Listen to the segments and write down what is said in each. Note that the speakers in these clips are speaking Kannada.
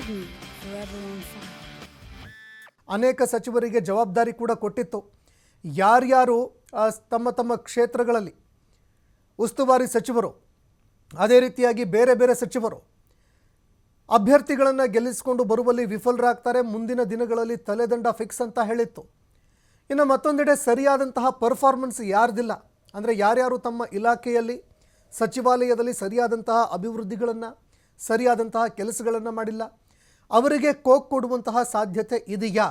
forever on fire. ಅನೇಕ ಸಚಿವರಿಗೆ ಜವಾಬ್ದಾರಿ ಕೂಡ ಕೊಟ್ಟಿತ್ತು. ಯಾರ್ಯಾರು ತಮ್ಮ ತಮ್ಮ ಕ್ಷೇತ್ರಗಳಲ್ಲಿ ಉಸ್ತುವಾರಿ ಸಚಿವರು, ಅದೇ ರೀತಿಯಾಗಿ ಬೇರೆ ಬೇರೆ ಸಚಿವರು ಅಭ್ಯರ್ಥಿಗಳನ್ನು ಗೆಲ್ಲಿಸಿಕೊಂಡು ಬರುವಲ್ಲಿ ವಿಫಲರಾಗ್ತಾರೆ, ಮುಂದಿನ ದಿನಗಳಲ್ಲಿ ತಲೆದಂಡ ಫಿಕ್ಸ್ ಅಂತ ಹೇಳಿತ್ತು. ಇನ್ನು ಮತ್ತೊಂದೆಡೆ ಸರಿಯಾದಂತಹ ಪರ್ಫಾರ್ಮೆನ್ಸ್ ಯಾರ್ದಿಲ್ಲ, ಅಂದರೆ ಯಾರ್ಯಾರು ತಮ್ಮ ಇಲಾಖೆಯಲ್ಲಿ ಸಚಿವಾಲಯದಲ್ಲಿ ಸರಿಯಾದಂತಹ ಅಭಿವೃದ್ಧಿಗಳನ್ನು ಸರಿಯಾದಂತಹ ಕೆಲಸಗಳನ್ನು ಮಾಡಿಲ್ಲ, ಅವರಿಗೆ ಕೋಕ್ ಕೊಡುವಂತಹ ಸಾಧ್ಯತೆ ಇದೆಯಾ?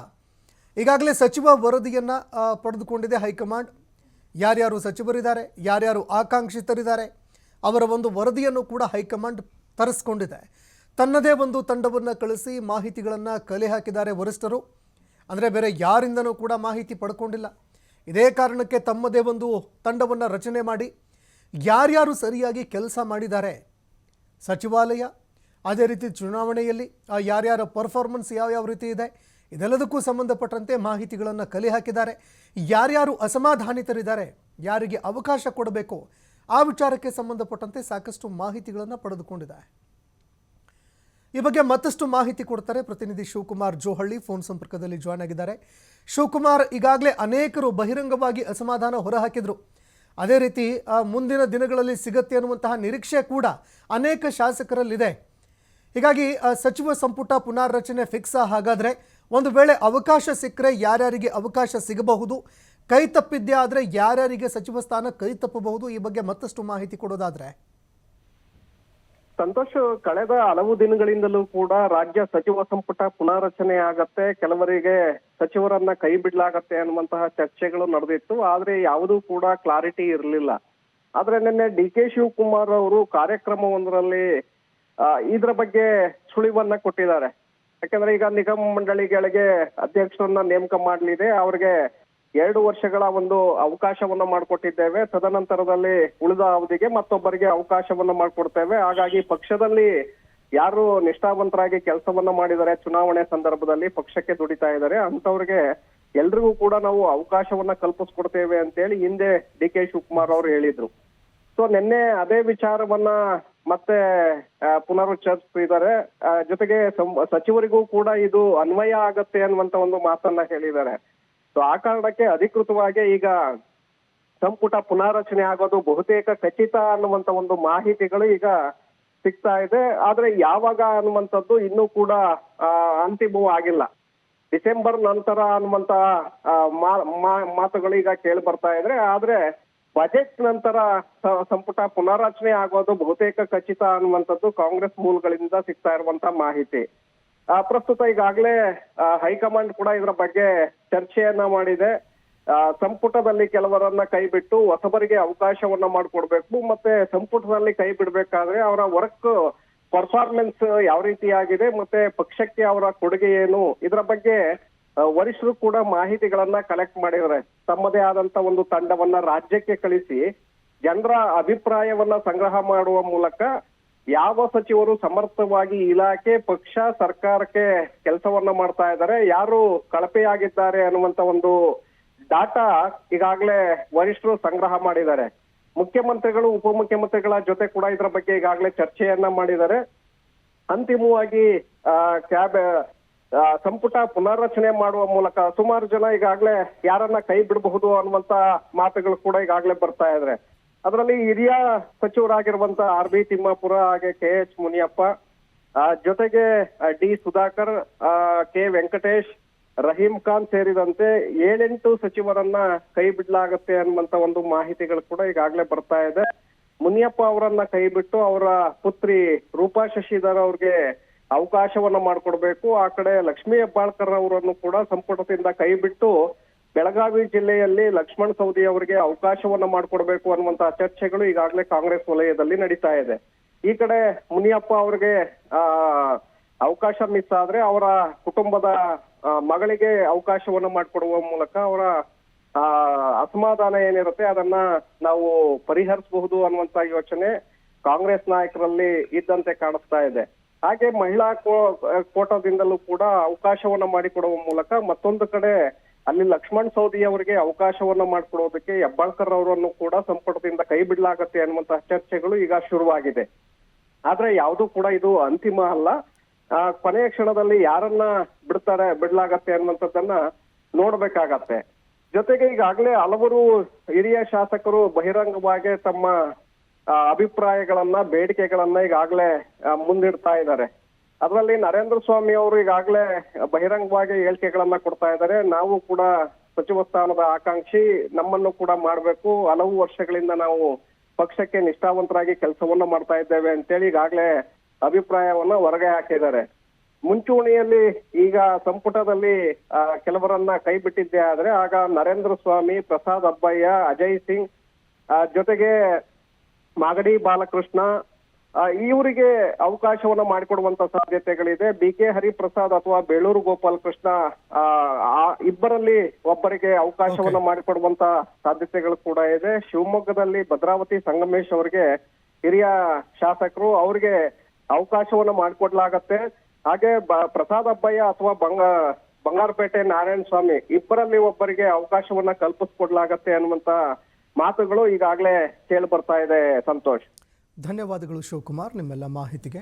ಈಗಾಗಲೇ ಸಚಿವ ವರದಿಯನ್ನು ಪಡೆದುಕೊಂಡಿದೆ ಹೈಕಮಾಂಡ್. ಯಾರ್ಯಾರು ಸಚಿವರಿದ್ದಾರೆ, ಯಾರ್ಯಾರು ಆಕಾಂಕ್ಷಿತರಿದ್ದಾರೆ, ಅವರ ಒಂದು ವರದಿಯನ್ನು ಕೂಡ ಹೈಕಮಾಂಡ್ ತರಿಸ್ಕೊಂಡಿದೆ. ತನ್ನದೇ ಒಂದು ತಂಡವನ್ನು ಕಳಿಸಿ ಮಾಹಿತಿಗಳನ್ನು ಕಲೆ ಹಾಕಿದ್ದಾರೆ ವರಿಷ್ಠರು. ಅಂದರೆ ಬೇರೆ ಯಾರಿಂದನೂ ಕೂಡ ಮಾಹಿತಿ ಪಡ್ಕೊಂಡಿಲ್ಲ. ಇದೇ ಕಾರಣಕ್ಕೆ ತಮ್ಮದೇ ಒಂದು ತಂಡವನ್ನು ರಚನೆ ಮಾಡಿ ಯಾರ್ಯಾರು ಸರಿಯಾಗಿ ಕೆಲಸ ಮಾಡಿದ್ದಾರೆ, ಸಚಿವಾಲಯ ಅದೇ ರೀತಿ ಚುನಾವಣೆಯಲ್ಲಿ ಯಾರ್ಯಾರ ಪರ್ಫಾರ್ಮೆನ್ಸ್ ಯಾವ್ಯಾವ ರೀತಿ ಇದೆ, ಇದೆಲ್ಲದಕ್ಕೂ ಸಂಬಂಧಪಟ್ಟಂತೆ ಮಾಹಿತಿಗಳನ್ನು ಕಲೆ ಹಾಕಿದ್ದಾರೆ. ಯಾರ್ಯಾರು ಅಸಮಾಧಾನಿತರಿದ್ದಾರೆ, ಯಾರಿಗೆ ಅವಕಾಶ ಕೊಡಬೇಕು, ಆ ವಿಚಾರಕ್ಕೆ ಸಂಬಂಧಪಟ್ಟಂತೆ ಸಾಕಷ್ಟು ಮಾಹಿತಿಗಳನ್ನು ಪಡೆದುಕೊಂಡಿದೆ. ಈ ಬಗ್ಗೆ ಮತ್ತಷ್ಟು ಮಾಹಿತಿ ಕೊಡ್ತಾರೆ ಪ್ರತಿನಿಧಿ ಶಿವಕುಮಾರ್ ಜೋಹಳ್ಳಿ, ಫೋನ್ ಸಂಪರ್ಕದಲ್ಲಿ ಜಾಯ್ನ್ ಆಗಿದ್ದಾರೆ. ಶಿವಕುಮಾರ್, ಈಗಾಗಲೇ ಅನೇಕರು ಬಹಿರಂಗವಾಗಿ ಅಸಮಾಧಾನ ಹೊರಹಾಕಿದರು. ಅದೇ ರೀತಿ ಮುಂದಿನ ದಿನಗಳಲ್ಲಿ ಸಿಗತ್ತೆ ಅನ್ನುವಂತಹ ನಿರೀಕ್ಷೆ ಕೂಡ ಅನೇಕ ಶಾಸಕರಲ್ಲಿದೆ. ಹೀಗಾಗಿ ಸಚಿವ ಸಂಪುಟ ಪುನಾರಚನೆ ಫಿಕ್ಸ್. ಹಾಗಾದರೆ ಒಂದು ವೇಳೆ ಅವಕಾಶ ಸಿಕ್ಕರೆ ಯಾರ್ಯಾರಿಗೆ ಅವಕಾಶ ಸಿಗಬಹುದು, ಕೈ ತಪ್ಪಿದ್ದೇ ಆದರೆ ಯಾರ್ಯಾರಿಗೆ ಸಚಿವ ಸ್ಥಾನ ಕೈ ತಪ್ಪಬಹುದು, ಈ ಬಗ್ಗೆ ಮತ್ತಷ್ಟು ಮಾಹಿತಿ ಕೊಡೋದಾದ್ರೆ? ಸಂತೋಷ್, ಕಳೆದ ಹಲವು ದಿನಗಳಿಂದಲೂ ಕೂಡ ರಾಜ್ಯ ಸಚಿವ ಸಂಪುಟ ಪುನಾರಚನೆ ಆಗತ್ತೆ, ಕೆಲವರಿಗೆ ಸಚಿವರನ್ನ ಕೈ ಬಿಡ್ಲಾಗತ್ತೆ ಅನ್ನುವಂತಹ ಚರ್ಚೆಗಳು ನಡೆದಿತ್ತು. ಆದ್ರೆ ಯಾವುದೂ ಕೂಡ ಕ್ಲಾರಿಟಿ ಇರಲಿಲ್ಲ. ಆದ್ರೆ ನಿನ್ನೆ ಡಿ.ಕೆ. ಶಿವಕುಮಾರ್ ಅವರು ಕಾರ್ಯಕ್ರಮವೊಂದರಲ್ಲಿ ಇದ್ರ ಬಗ್ಗೆ ಸುಳಿವನ್ನ ಕೊಟ್ಟಿದ್ದಾರೆ. ಯಾಕಂದ್ರೆ ಈಗ ನಿಗಮ ಮಂಡಳಿಗಳಿಗೆ ಅಧ್ಯಕ್ಷರನ್ನ ನೇಮಕ ಮಾಡಲಿದೆ, ಅವ್ರಿಗೆ 2 ವರ್ಷಗಳ ಒಂದು ಅವಕಾಶವನ್ನ ಮಾಡಿಕೊಟ್ಟಿದ್ದೇವೆ. ತದನಂತರದಲ್ಲಿ ಉಳಿದ ಅವಧಿಗೆ ಮತ್ತೊಬ್ಬರಿಗೆ ಅವಕಾಶವನ್ನ ಮಾಡಿಕೊಡ್ತೇವೆ. ಹಾಗಾಗಿ ಪಕ್ಷದಲ್ಲಿ ಯಾರು ನಿಷ್ಠಾವಂತರಾಗಿ ಕೆಲಸವನ್ನ ಮಾಡಿದ್ದಾರೆ, ಚುನಾವಣೆ ಸಂದರ್ಭದಲ್ಲಿ ಪಕ್ಷಕ್ಕೆ ದುಡಿತಾ ಇದ್ದಾರೆ, ಅಂತವ್ರಿಗೆ ಎಲ್ರಿಗೂ ಕೂಡ ನಾವು ಅವಕಾಶವನ್ನ ಕಲ್ಪಿಸ್ಕೊಡ್ತೇವೆ ಅಂತೇಳಿ ಹಿಂದೆ ಡಿ.ಕೆ. ಶಿವಕುಮಾರ್ ಅವರು ಹೇಳಿದ್ರು. ಸೊ ನಿನ್ನೆ ಅದೇ ವಿಚಾರವನ್ನ ಮತ್ತೆ ಪುನರುಚ್ಚರಿಸಿದ್ದಾರೆ. ಜೊತೆಗೆ ಸಚಿವರಿಗೂ ಕೂಡ ಇದು ಅನ್ವಯ ಆಗತ್ತೆ ಅನ್ನುವಂತ ಒಂದು ಮಾತನ್ನ ಹೇಳಿದ್ದಾರೆ. ಸೊ ಆ ಕಾರಣಕ್ಕೆ ಅಧಿಕೃತವಾಗಿ ಈಗ ಸಂಪುಟ ಪುನಾರಚನೆ ಆಗೋದು ಬಹುತೇಕ ಖಚಿತ ಅನ್ನುವಂತ ಒಂದು ಮಾಹಿತಿಗಳು ಈಗ ಸಿಗ್ತಾ ಇದೆ. ಆದ್ರೆ ಯಾವಾಗ ಅನ್ನುವಂಥದ್ದು ಇನ್ನೂ ಕೂಡ ಅಂತಿಮವಾಗಿಲ್ಲ. ಡಿಸೆಂಬರ್ ನಂತರ ಅನ್ನುವಂತ ಮಾತುಗಳು ಈಗ ಕೇಳಿ ಬರ್ತಾ ಇದ್ರೆ, ಆದ್ರೆ ಬಜೆಟ್ ನಂತರ ಸಂಪುಟ ಪುನಾರಚನೆ ಆಗೋದು ಬಹುತೇಕ ಖಚಿತ ಅನ್ನುವಂಥದ್ದು ಕಾಂಗ್ರೆಸ್ ಮೂಲಗಳಿಂದ ಸಿಗ್ತಾ ಇರುವಂತ ಮಾಹಿತಿ. ಪ್ರಸ್ತುತ ಈಗಾಗಲೇ ಹೈಕಮಾಂಡ್ ಕೂಡ ಇದರ ಬಗ್ಗೆ ಚರ್ಚೆಯನ್ನ ಮಾಡಿದೆ. ಸಂಪುಟದಲ್ಲಿ ಕೆಲವರನ್ನ ಕೈ ಬಿಟ್ಟು ಹೊಸಬರಿಗೆ ಅವಕಾಶವನ್ನ ಮಾಡಿಕೊಡ್ಬೇಕು, ಮತ್ತೆ ಸಂಪುಟದಲ್ಲಿ ಕೈ ಬಿಡ್ಬೇಕಾದ್ರೆ ಅವರ ವರ್ಕ್ ಪರ್ಫಾರ್ಮೆನ್ಸ್ ಯಾವ ರೀತಿ ಆಗಿದೆ, ಮತ್ತೆ ಪಕ್ಷಕ್ಕೆ ಅವರ ಕೊಡುಗೆ ಏನು, ಇದರ ಬಗ್ಗೆ ವರಿಷ್ಠರು ಕೂಡ ಮಾಹಿತಿಗಳನ್ನ ಕಲೆಕ್ಟ್ ಮಾಡಿದ್ದಾರೆ. ತಮ್ಮದೇ ಆದಂತ ಒಂದು ತಂಡವನ್ನ ರಾಜ್ಯಕ್ಕೆ ಕಳಿಸಿ ಜನರ ಅಭಿಪ್ರಾಯವನ್ನ ಸಂಗ್ರಹ ಮಾಡುವ ಮೂಲಕ ಯಾವ ಸಚಿವರು ಸಮರ್ಥವಾಗಿ ಇಲಾಖೆ, ಪಕ್ಷ, ಸರ್ಕಾರಕ್ಕೆ ಕೆಲಸವನ್ನ ಮಾಡ್ತಾ ಇದ್ದಾರೆ, ಯಾರು ಕಳಪೆಯಾಗಿದ್ದಾರೆ ಅನ್ನುವಂತ ಒಂದು ಡಾಟಾ ಈಗಾಗಲೇ ವರಿಷ್ಠರು ಸಂಗ್ರಹ ಮಾಡಿದ್ದಾರೆ. ಮುಖ್ಯಮಂತ್ರಿಗಳು, ಉಪಮುಖ್ಯಮಂತ್ರಿಗಳ ಜೊತೆ ಕೂಡ ಇದರ ಬಗ್ಗೆ ಈಗಾಗಲೇ ಚರ್ಚೆಯನ್ನ ಮಾಡಿದ್ದಾರೆ. ಅಂತಿಮವಾಗಿ ಸಂಪುಟ ಪುನರ್ರಚನೆ ಮಾಡುವ ಮೂಲಕ ಸುಮಾರು ಜನ ಈಗಾಗಲೇ ಯಾರನ್ನ ಕೈ ಬಿಡಬಹುದು ಅನ್ನುವಂತ ಮಾತುಗಳು ಕೂಡ ಈಗಾಗಲೇ ಬರ್ತಾ ಇದ್ರೆ. ಅದರಲ್ಲಿ ಹಿರಿಯ ಸಚಿವರಾಗಿರುವಂತ ಆರ್.ಬಿ. ತಿಮ್ಮಾಪುರ, ಹಾಗೆ ಕೆ.ಎಚ್. ಮುನಿಯಪ್ಪ, ಜೊತೆಗೆ ಡಿ. ಸುಧಾಕರ್, ಕೆ. ವೆಂಕಟೇಶ್, ರಹೀಂ ಖಾನ್ ಸೇರಿದಂತೆ 7-8 ಸಚಿವರನ್ನ ಕೈ ಬಿಡ್ಲಾಗತ್ತೆ ಅನ್ನುವಂತ ಒಂದು ಮಾಹಿತಿಗಳು ಕೂಡ ಈಗಾಗಲೇ ಬರ್ತಾ ಇದೆ. ಮುನಿಯಪ್ಪ ಅವರನ್ನ ಕೈ ಬಿಟ್ಟು ಅವರ ಪುತ್ರಿ ರೂಪಾ ಶಶಿಧರ್ ಅವ್ರಿಗೆ ಅವಕಾಶವನ್ನ ಮಾಡಿಕೊಡ್ಬೇಕು. ಆ ಕಡೆ ಲಕ್ಷ್ಮೀ ಹೆಬ್ಬಾಳ್ಕರ್ ಅವರನ್ನು ಕೂಡ ಸಂಪುಟದಿಂದ ಕೈ ಬಿಟ್ಟು ಬೆಳಗಾವಿ ಜಿಲ್ಲೆಯಲ್ಲಿ ಲಕ್ಷ್ಮಣ್ ಸವದಿ ಅವರಿಗೆ ಅವಕಾಶವನ್ನ ಮಾಡಿಕೊಡ್ಬೇಕು ಅನ್ನುವಂತ ಚರ್ಚೆಗಳು ಈಗಾಗಲೇ ಕಾಂಗ್ರೆಸ್ ವಲಯದಲ್ಲಿ ನಡೀತಾ ಇದೆ. ಈ ಕಡೆ ಮುನಿಯಪ್ಪ ಅವ್ರಿಗೆ ಅವಕಾಶ ಮಿಸ್ ಆದ್ರೆ ಅವರ ಕುಟುಂಬದ ಮಗಳಿಗೆ ಅವಕಾಶವನ್ನ ಮಾಡಿಕೊಡುವ ಮೂಲಕ ಅವರ ಅಸಮಾಧಾನ ಏನಿರುತ್ತೆ ಅದನ್ನ ನಾವು ಪರಿಹರಿಸಬಹುದು ಅನ್ನುವಂತ ಯೋಚನೆ ಕಾಂಗ್ರೆಸ್ ನಾಯಕರಲ್ಲಿ ಇದ್ದಂತೆ ಕಾಣಿಸ್ತಾ ಇದೆ. ಹಾಗೆ ಮಹಿಳಾ ಕೋಟಾದಿಂದಲೂ ಕೂಡ ಅವಕಾಶವನ್ನ ಮಾಡಿಕೊಡುವ ಮೂಲಕ ಮತ್ತೊಂದು ಕಡೆ ಅಲ್ಲಿ ಲಕ್ಷ್ಮಣ್ ಸವದಿ ಅವರಿಗೆ ಅವಕಾಶವನ್ನ ಮಾಡಿಕೊಡೋದಕ್ಕೆ ಹೆಬ್ಬಾಳ್ಕರ್ ಅವರನ್ನು ಕೂಡ ಸಂಪುಟದಿಂದ ಕೈ ಬಿಡ್ಲಾಗತ್ತೆ ಅನ್ನುವಂತಹ ಚರ್ಚೆಗಳು ಈಗ ಶುರುವಾಗಿದೆ. ಆದ್ರೆ ಯಾವುದು ಕೂಡ ಇದು ಅಂತಿಮ ಅಲ್ಲ. ಕೊನೆಯ ಕ್ಷಣದಲ್ಲಿ ಯಾರನ್ನ ಬಿಡ್ಲಾಗತ್ತೆ ಅನ್ನುವಂಥದ್ದನ್ನ ನೋಡ್ಬೇಕಾಗತ್ತೆ. ಜೊತೆಗೆ ಈಗಾಗಲೇ ಹಲವರು ಹಿರಿಯ ಶಾಸಕರು ಬಹಿರಂಗವಾಗಿ ತಮ್ಮ ಅಭಿಪ್ರಾಯಗಳನ್ನ ಬೇಡಿಕೆಗಳನ್ನ ಈಗಾಗಲೇ ಮುಂದಿಡ್ತಾ ಇದ್ದಾರೆ. ಅದರಲ್ಲಿ ನರೇಂದ್ರ ಸ್ವಾಮಿ ಅವರು ಈಗಾಗಲೇ ಬಹಿರಂಗವಾಗಿ ಹೇಳಿಕೆಗಳನ್ನ ಕೊಡ್ತಾ ಇದ್ದಾರೆ. ನಾವು ಕೂಡ ಸಚಿವ ಸ್ಥಾನದ ಆಕಾಂಕ್ಷಿ, ನಮ್ಮನ್ನು ಕೂಡ ಮಾಡಬೇಕು, ಹಲವು ವರ್ಷಗಳಿಂದ ನಾವು ಪಕ್ಷಕ್ಕೆ ನಿಷ್ಠಾವಂತರಾಗಿ ಕೆಲಸವನ್ನ ಮಾಡ್ತಾ ಇದ್ದೇವೆ ಅಂತೇಳಿ ಈಗಾಗಲೇ ಅಭಿಪ್ರಾಯವನ್ನ ಹೊರಗೆ ಹಾಕಿದ್ದಾರೆ. ಮುಂಚೂಣಿಯಲ್ಲಿ ಈಗ ಸಂಪುಟದಲ್ಲಿ ಕೆಲವರನ್ನ ಕೈ ಬಿಟ್ಟಿದ್ದೆ ಆದ್ರೆ ಆಗ ನರೇಂದ್ರ ಸ್ವಾಮಿ, ಪ್ರಸಾದ್ ಅಬ್ಬಯ್ಯ, ಅಜಯ್ ಸಿಂಗ್ ಜೊತೆಗೆ ಮಾಗಡಿ ಬಾಲಕೃಷ್ಣ ಇವರಿಗೆ ಅವಕಾಶವನ್ನ ಮಾಡಿಕೊಡುವಂತ ಸಾಧ್ಯತೆಗಳಿದೆ. BK ಹರಿಪ್ರಸಾದ್ ಅಥವಾ ಬೇಳೂರು ಗೋಪಾಲ್ ಕೃಷ್ಣ ಇಬ್ಬರಲ್ಲಿ ಒಬ್ಬರಿಗೆ ಅವಕಾಶವನ್ನ ಮಾಡಿಕೊಡುವಂತ ಸಾಧ್ಯತೆಗಳು ಕೂಡ ಇದೆ. ಶಿವಮೊಗ್ಗದಲ್ಲಿ ಭದ್ರಾವತಿ ಸಂಗಮೇಶ್ ಅವರಿಗೆ ಹಿರಿಯ ಶಾಸಕರು, ಅವರಿಗೆ ಅವಕಾಶವನ್ನ ಮಾಡಿಕೊಡ್ಲಾಗತ್ತೆ. ಹಾಗೆ ಪ್ರಸಾದ್ ಅಬ್ಬಯ್ಯ ಅಥವಾ ಬಂಗಾರಪೇಟೆ ನಾರಾಯಣ ಸ್ವಾಮಿ ಇಬ್ಬರಲ್ಲಿ ಒಬ್ಬರಿಗೆ ಅವಕಾಶವನ್ನ ಕಲ್ಪಿಸ್ಕೊಡ್ಲಾಗತ್ತೆ ಅನ್ನುವಂತ ಮಾತುಗಳು ಈಗಾಗಲೇ ಕೇಳಿ ಬರ್ತಾ ಇದೆ. ಸಂತೋಷ್, ಧನ್ಯವಾದಗಳು ಶಿವಕುಮಾರ್ ನಿಮ್ಮೆಲ್ಲ ಮಾಹಿತಿಗೆ.